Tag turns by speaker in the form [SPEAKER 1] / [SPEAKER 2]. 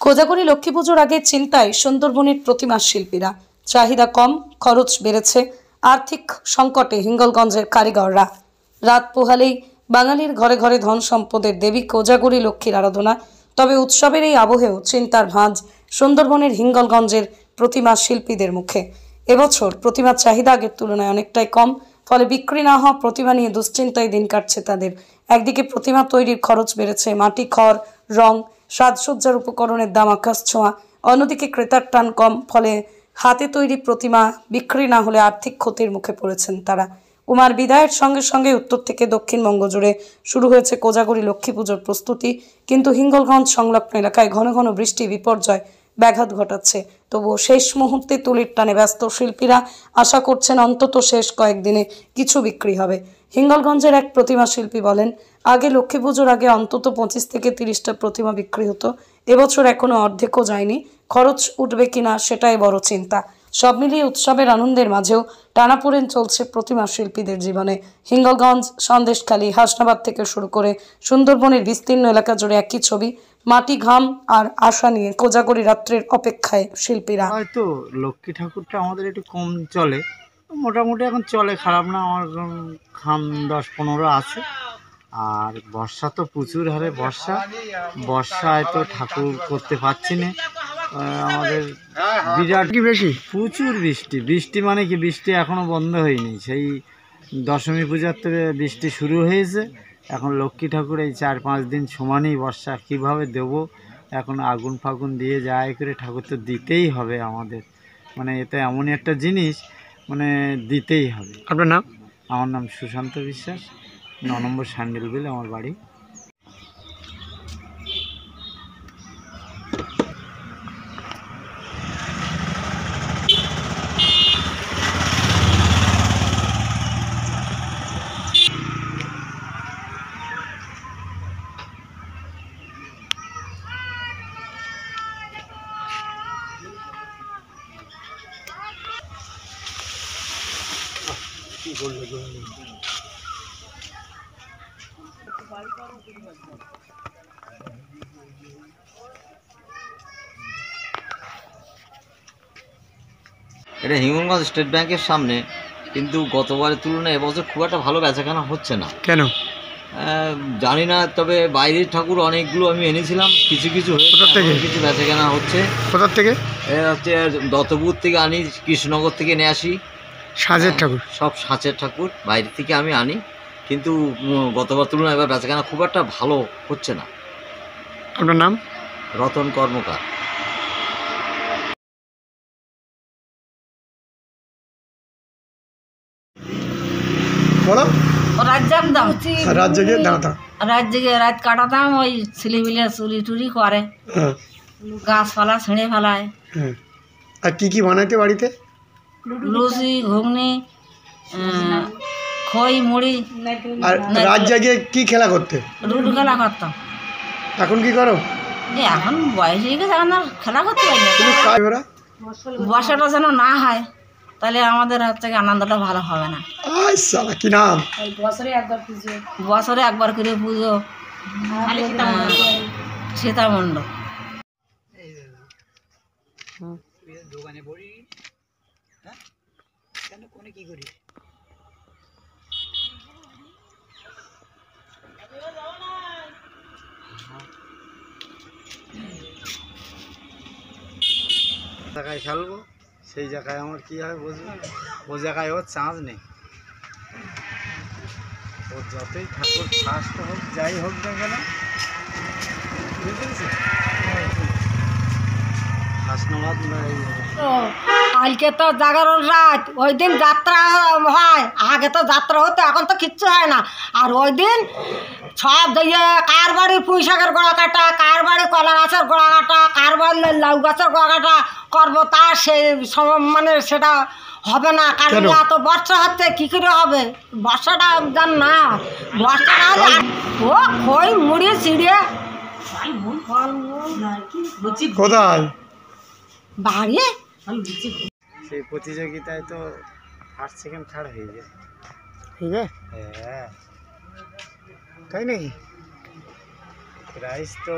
[SPEAKER 1] কোজাগরী লক্ষ্মী পুজোর আগে চিন্তায় সুন্দরবনের প্রতিমা শিল্পীরা। চাহিদা কম, খরচ বেড়েছে, আর্থিক সংকটে হিঙ্গলগঞ্জের কারিগররা। রাত পোহালেই বাঙালির ঘরে ঘরে ধন সম্পদের দেবী কোজাগরী লক্ষ্মীর আরাধনা। তবে উৎসবের এই আবহেও চিন্তার ভাঁজ সুন্দরবনের হিঙ্গলগঞ্জের প্রতিমা শিল্পীদের মুখে। এবছর প্রতিমার চাহিদা আগের তুলনায় অনেকটাই কম, ফলে বিক্রি না হওয়া প্রতিমা নিয়ে দুশ্চিন্তায় দিন কাটছে তাদের। একদিকে প্রতিমা তৈরির খরচ বেড়েছে, মাটি, খড়, রং, সাজসজ্জার উপকরণের দাম আকাশ ছোঁয়া। অন্যদিকে ক্রেতার টান কম, ফলে হাতে তৈরি প্রতিমা বিক্রি না হলে আর্থিক ক্ষতির মুখে পড়েছেন তারা। উমার বিদায়ের সঙ্গে সঙ্গে উত্তর থেকে দক্ষিণবঙ্গ জুড়ে শুরু হয়েছে কোজাগরী লক্ষ্মী পুজোর প্রস্তুতি। কিন্তু হিঙ্গলগঞ্জ সংলগ্ন এলাকায় ঘন ঘন বৃষ্টি বিপর্যয় ব্যাঘাত ঘটাচ্ছে। তবুও শেষ মুহূর্তে তুলির টানে ব্যস্ত শিল্পীরা আশা করছেন অন্তত শেষ কয়েকদিনে কিছু বিক্রি হবে। হিঙ্গলগঞ্জের এক প্রতিমা শিল্পী বলেন, আগে লক্ষ্মী পুজোর আগে অন্তত 25 থেকে 30টা প্রতিমা বিক্রি হতো। এবছর এখনো অর্ধেকও যায়নি। খরচ উঠবে কিনা সেটাই বড় চিন্তা। সব মিলিয়ে উৎসবের আনন্দের মাঝেও টানাপোড়েন চলছে প্রতিমা শিল্পীদের জীবনে। হিঙ্গলগঞ্জ, সন্দেশখালী, হাসনাবাদ থেকে শুরু করে সুন্দরবনের বিস্তীর্ণ এলাকা জুড়ে একই ছবি। মাটি, ঘাম আর আশা নিয়ে কোজাগরী রাত্রের অপেক্ষায় শিল্পীরা।
[SPEAKER 2] হয়তো লক্ষ্মী ঠাকুরটা আমাদের একটু কম চলে, মোটামুটি এখন চলে, খারাপ না। আমার খাম 10-15 আছে। আর বর্ষা তো প্রচুর হারে বর্ষায় তো ঠাকুর করতে পারছি না। আমাদের বিরাট কি বেশি প্রচুর বৃষ্টি মানে কি, বৃষ্টি এখনো বন্ধ হয়নি। সেই দশমী পূজার থেকে বৃষ্টি শুরু হয়েছে। এখন লক্ষ্মী ঠাকুর এই 4-5 দিন সমানই বর্ষা, কিভাবে দেব? এখন আগুন ফাগুন দিয়ে যাই করে ঠাকুর তো দিতেই হবে আমাদের। মানে এটা এমনই একটা জিনিস, মানে দিতেই হবে। আপনার নাম? আমার নাম সুশান্ত বিশ্বাস, 9 নম্বর স্যান্ডেল বিল আমার বাড়ি।
[SPEAKER 3] এটা হিঙ্গলগঞ্জ স্টেট ব্যাংকের সামনে, কিন্তু গতবারের তুলনায় এবছর খুব একটা ভালো বেচাকেনা হচ্ছে না।
[SPEAKER 2] কেন
[SPEAKER 3] জানি না, তবে বাইরের ঠাকুর অনেকগুলো আমি এনেছিলাম, কিছু কিছু কিছু বেচাকেনা হচ্ছে।
[SPEAKER 2] কোথার থেকে?
[SPEAKER 3] হচ্ছে দত্তপুর থেকে আনি, কৃষ্ণনগর থেকে নিয়ে আসি।
[SPEAKER 2] সাজের ঠাকুর,
[SPEAKER 3] সব সাঁচের ঠাকুর বাইরে থেকে আমি আনি, কিন্তু গতবার তুলনায় এবার বেচাকেনা খুব একটা ভালো হচ্ছে না।
[SPEAKER 2] আপনার নাম?
[SPEAKER 3] রতন কর্মকার।
[SPEAKER 4] রাত কাটাতাম, ওই ছেলেপিলে চুরি টুরি করে, গাছপালা ছিঁড়ে ফেলায়।
[SPEAKER 2] আর কি কি বানাইতে বাড়িতে?
[SPEAKER 4] লুচি, ঘুগনি, খই, মুড়ি।
[SPEAKER 2] আর রাত জাগিয়ে কি খেলা করতে?
[SPEAKER 4] লুডো খেলা করতাম।
[SPEAKER 2] এখন কি করো?
[SPEAKER 4] এখন বয়স হয়ে গেছে, এখন আর খেলা করতে পারি না। বর্ষাটা যেন না হয়, তাহলে আমাদের হচ্ছে আনন্দটা ভালো হবে না।
[SPEAKER 2] কি নাম?
[SPEAKER 4] বছরে একবার করে পুজো, সীতামণ্ডল।
[SPEAKER 2] জায়গায় খেলবো, সেই জায়গায় আমার কি হয় বুঝবো? ও জায়গায় ওর চান্স নেই। ও যতই ঠাকুর ফার্স্ট হোক, যাই হোক না কেন, বুঝেছি হাসনাবাদ।
[SPEAKER 4] কালকে তো জাগরণ রাত, ওই দিন যাত্রা হয়। আগে তো যাত্রা হতো, এখন তো কিচ্ছু হয় না। আর ওই দিন সব দিয়ে কার বাড়ি পুঁই শাকের গোড়া কাটা, কার বাড়ি কলা গাছের গোড়া কাটা, কার বাড়ি লাউ গাছের গোড়া কাটা করবো, তার সেই মানে সেটা হবে না। কারণ এত বর্ষা হচ্ছে, কী করে হবে? বর্ষাটা জান না, বর্ষাটা হলে ও খই মুড়ি চিড়ে
[SPEAKER 2] কোথায়
[SPEAKER 4] বাড়ি।
[SPEAKER 2] সেই প্রতিযোগিতায় তো 1 সেকেন্ড ছাড় হয়ে যায়। ঠিক আছে, হ্যাঁ তাই নাকি? প্রাইস তো